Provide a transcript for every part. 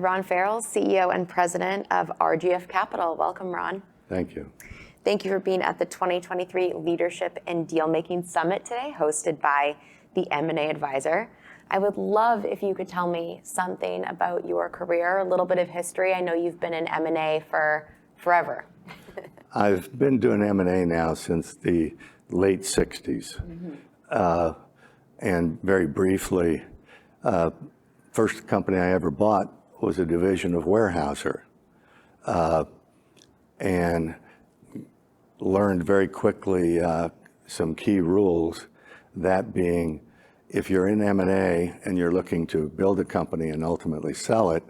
Ron Farrell, CEO and President of RGF Capital. Welcome, Ron. Thank you. Thank you for being at the 2023 Leadership and Deal-Making Summit today, hosted by the M&A Advisor. I would love if you could tell me something about your career, a little bit of history. I know you've been in M&A for forever. I've been doing M&A now since the late 60s. And very briefly, first company I ever bought was a division of Weyerhaeuser, and learned very quickly some key rules, that being, if you're in M&A and you're looking to build a company and ultimately sell it,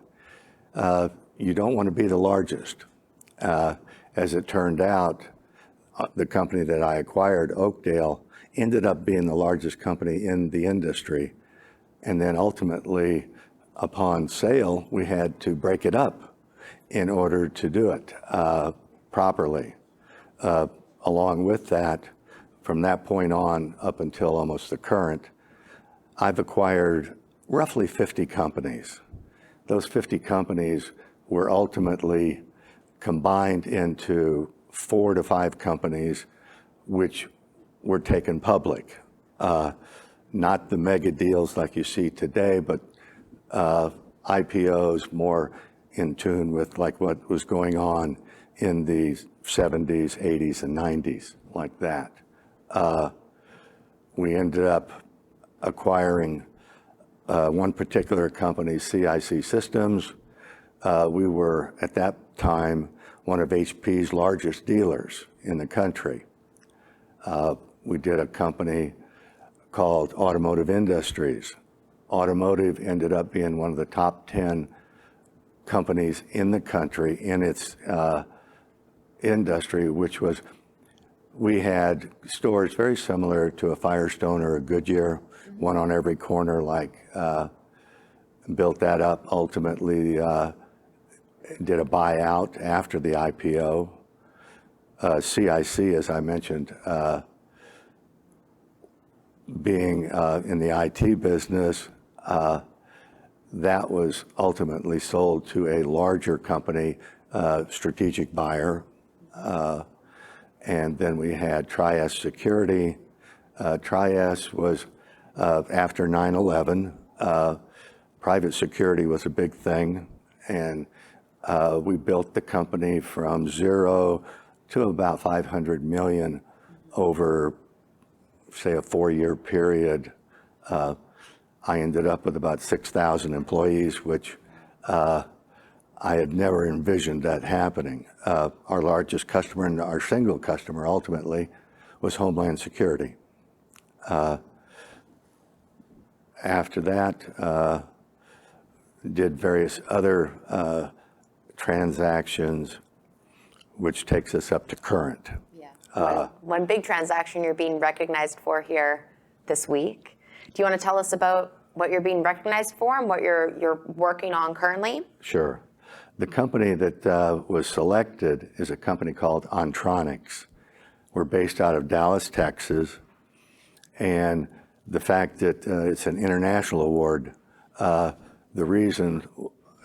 you don't want to be the largest. As it turned out, the company that I acquired, Oakdale, ended up being the largest company in the industry. And then ultimately, upon sale, we had to break it up in order to do it properly. Along with that, from that point on up until almost the current, I've acquired roughly 50 companies. Those 50 companies were ultimately combined into 4 to 5 companies which were taken public. Not the mega deals like you see today, but IPOs more in tune with like what was going on in the 70s, 80s, and 90s, like that. We ended up acquiring one particular company, CIC Systems. We were, at that time, one of HP's largest dealers in the country. We did a company called Automotive Industries. Automotive ended up being one of the top 10 companies in the country in its industry, which was, we had stores very similar to a Firestone or a Goodyear, one on every corner, like, built that up, ultimately did a buyout after the IPO. CIC, as I mentioned, being in the IT business, that was ultimately sold to a larger company, strategic buyer. And then we had Tri-S Security. Tri-S was after 9/11. Private security was a big thing, and we built the company from zero to about 500 million over, say, a 4-year period. I ended up with about 6,000 employees, which I had never envisioned that happening. Our largest customer and our single customer ultimately was Homeland Security. After that, did various other transactions, which takes us up to current. Yeah. One big transaction you're being recognized for here this week. Do you want to tell us about what you're being recognized for and what you're working on currently? Sure. The company that was selected is a company called Ontronics. We're based out of Dallas, Texas, and the fact that it's an international award, the reason,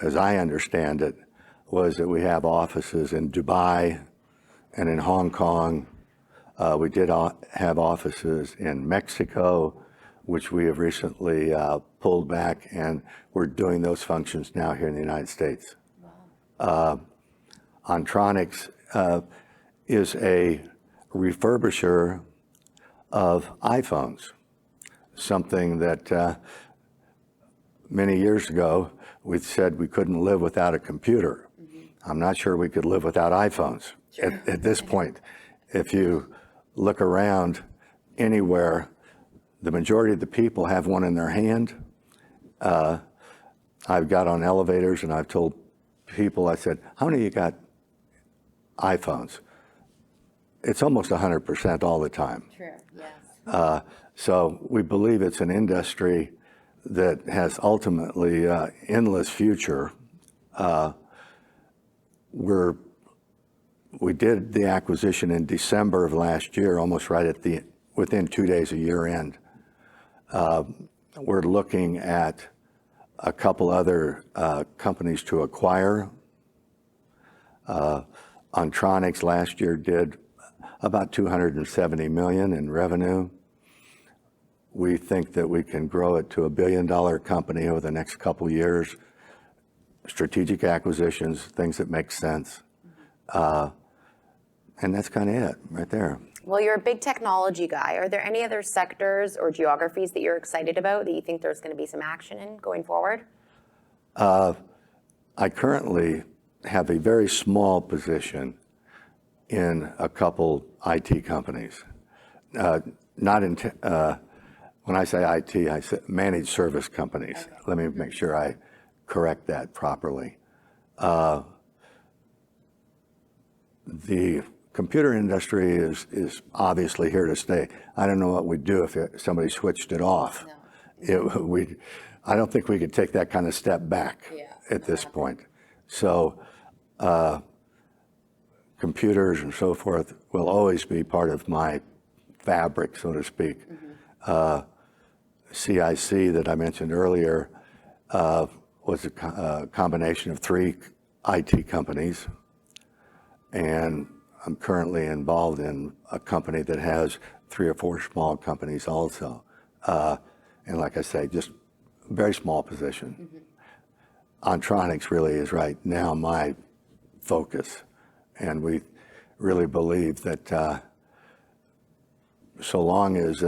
as I understand it, was that we have offices in Dubai and in Hong Kong. We did have offices in Mexico, which we have recently pulled back, and we're doing those functions now here in the United States. Wow. Ontronics is a refurbisher of iPhones, something that many years ago we said we couldn't live without a computer. I'm not sure we could live without iPhones. Sure. At this point. If you look around anywhere, the majority of the people have one in their hand. I've got on elevators and I've told people, I said, how many of you got iPhones? It's almost 100% all the time. True, yes. So we believe it's an industry that has ultimately endless future. We did the acquisition in December of last year, almost right at within 2 days of year end. We're looking at a couple other companies to acquire. Ontronics last year did about $270 million in revenue. We think that we can grow it to $1 billion company over the next couple years. Strategic acquisitions, things that make sense. And that's kind of it right there. Well, you're a big technology guy. Are there any other sectors or geographies that you're excited about that you think there's going to be some action in going forward? I currently have a very small position in a couple IT companies. Not in, when I say IT, I say managed service companies. Okay. Let me make sure I correct that properly. The computer industry is obviously here to stay. I don't know what we'd do if somebody switched it off. No. I don't think we could take that kind of step back at this point. So computers and so forth will always be part of my fabric, so to speak. CIC that I mentioned earlier was a combination of 3 IT companies, and I'm currently involved in a company that has 3 or 4 small companies also. And like I say, just a very small position. Ontronics really is right now my focus, and we really believe that so long as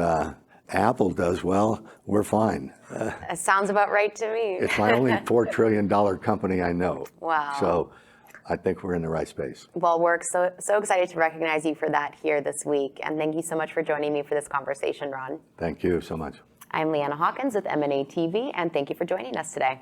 Apple does well, we're fine. That sounds about right to me. It's my only $4 trillion company I know. Wow. So I think we're in the right space. Well, we're so excited to recognize you for that here this week. And thank you so much for joining me for this conversation, Ron. Thank you so much. I'm Leanna Hawkins with M&A TV, and thank you for joining us today.